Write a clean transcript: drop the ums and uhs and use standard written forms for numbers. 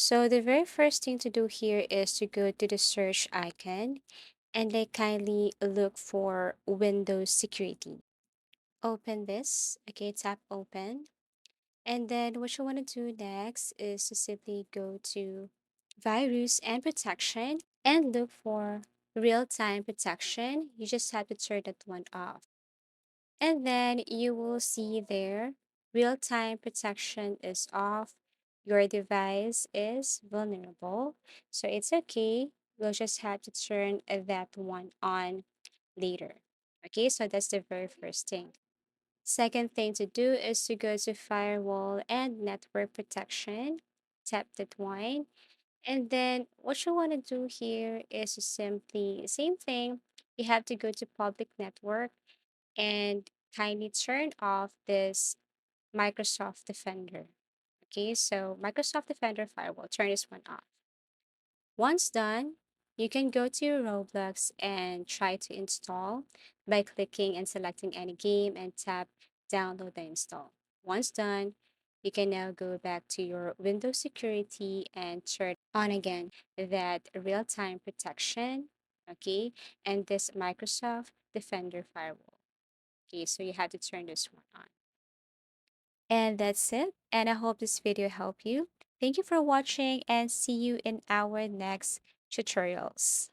So the very first thing to do here is to go to the search icon and then kindly look for Windows Security. Open this, okay, tap open. And then what you want to do next is to simply go to Virus and Protection and look for Real-Time Protection. You just have to turn that one off. And then you will see there real-time protection is off. Your device is vulnerable. So it's okay. We'll just have to turn that one on later. Okay, so that's the very first thing. Second thing to do is to go to firewall and network protection. Tap that one. And then what you want to do here is to simply, same thing, you have to go to public network and kindly turn off this Microsoft Defender. Okay, so Microsoft Defender firewall, turn this one off. Once done, you can go to your Roblox and try to install by clicking and selecting any game and tap download and install. Once done, you can now go back to your Windows security and turn on again that real-time protection, okay, and this Microsoft Defender firewall. Okay, so you have to turn this one on. And that's it. And I hope this video helped you. Thank you for watching and see you in our next tutorials.